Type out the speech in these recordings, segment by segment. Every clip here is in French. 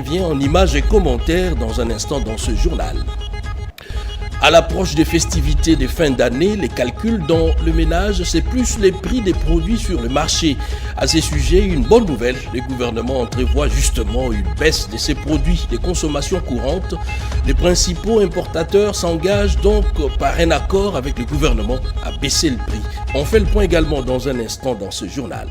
revient en images et commentaires dans un instant dans ce journal. À l'approche des festivités de fin d'année, les calculs dans le ménage, c'est plus les prix des produits sur le marché. À ces sujets, une bonne nouvelle, le gouvernement entrevoit justement une baisse de ces produits de consommation courante. Les principaux importateurs s'engagent donc par un accord avec le gouvernement à baisser le prix. On fait le point également dans un instant dans ce journal.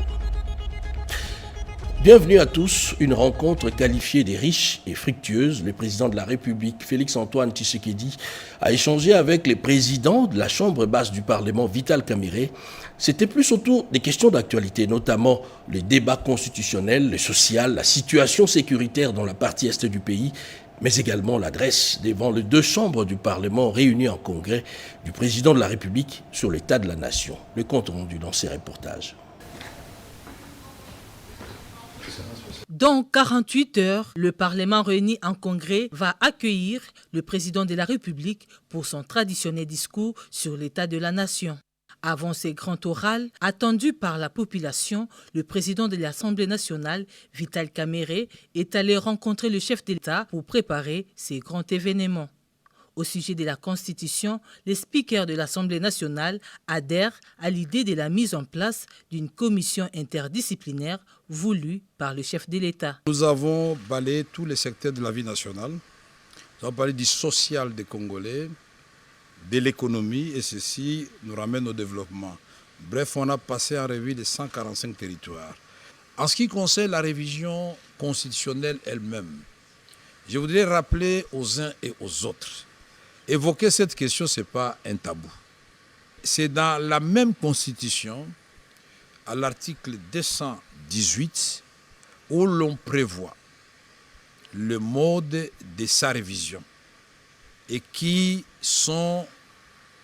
Bienvenue à tous, une rencontre qualifiée des riches et fructueuse. Le président de la République, Félix-Antoine Tshisekedi, a échangé avec les présidents de la Chambre basse du Parlement, Vital Kamerhe. C'était plus autour des questions d'actualité, notamment les débats constitutionnels, le social, la situation sécuritaire dans la partie est du pays, mais également l'adresse devant les deux chambres du Parlement réunies en congrès du président de la République sur l'état de la nation. Le compte rendu dans ces reportages. Dans 48 heures, le Parlement réuni en congrès va accueillir le président de la République pour son traditionnel discours sur l'état de la nation. Avant ces grands orales, attendus par la population, le président de l'Assemblée nationale, Vital Kamerhe, est allé rencontrer le chef de l'État pour préparer ces grands événements. Au sujet de la Constitution, les speakers de l'Assemblée nationale adhèrent à l'idée de la mise en place d'une commission interdisciplinaire voulue par le chef de l'État. Nous avons balayé tous les secteurs de la vie nationale. Nous avons parlé du social des Congolais, de l'économie, et ceci nous ramène au développement. Bref, on a passé en revue les 145 territoires. En ce qui concerne la révision constitutionnelle elle-même, je voudrais rappeler aux uns et aux autres, évoquer cette question, ce n'est pas un tabou. C'est dans la même constitution, à l'article 218, où l'on prévoit le mode de sa révision et qui sont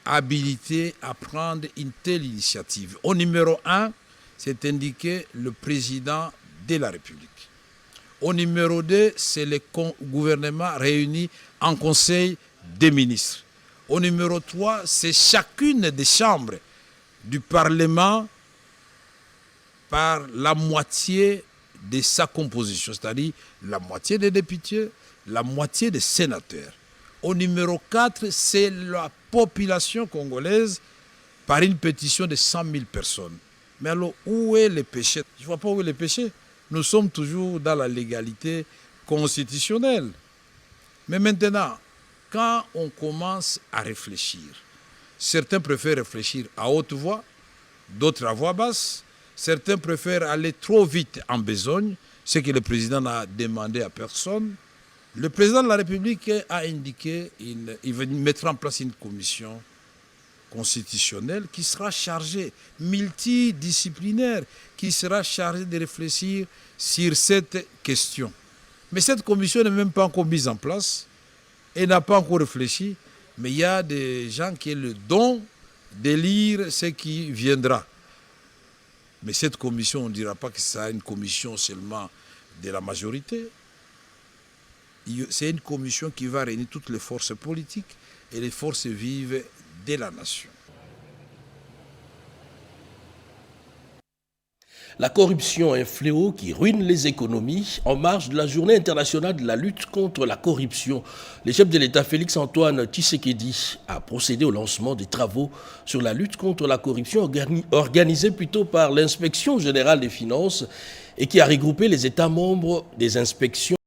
habilités à prendre une telle initiative. Au numéro 1, c'est indiqué le président de la République. Au numéro 2, c'est le gouvernement réuni en conseil des ministres. Au numéro 3, c'est chacune des chambres du Parlement par la moitié de sa composition, c'est-à-dire la moitié des députés, la moitié des sénateurs. Au numéro 4, c'est la population congolaise par une pétition de 100 000 personnes. Mais alors, où est le péché? Je ne vois pas où est le péché. Nous sommes toujours dans la légalité constitutionnelle. Mais maintenant, quand on commence à réfléchir, certains préfèrent réfléchir à haute voix, d'autres à voix basse, certains préfèrent aller trop vite en besogne, ce que le président n'a demandé à personne. Le président de la République a indiqué qu'il va mettre en place une commission constitutionnelle qui sera chargée, multidisciplinaire, qui sera chargée de réfléchir sur cette question. Mais cette commission n'est même pas encore mise en place et n'a pas encore réfléchi, mais il y a des gens qui ont le don de lire ce qui viendra. Mais cette commission, on ne dira pas que c'est une commission seulement de la majorité. C'est une commission qui va réunir toutes les forces politiques et les forces vives de la nation. La corruption est un fléau qui ruine les économies. En marge de la journée internationale de la lutte contre la corruption, le chef de l'État Félix-Antoine Tshisekedi a procédé au lancement des travaux sur la lutte contre la corruption organisés plutôt par l'Inspection générale des finances et qui a regroupé les États membres des inspections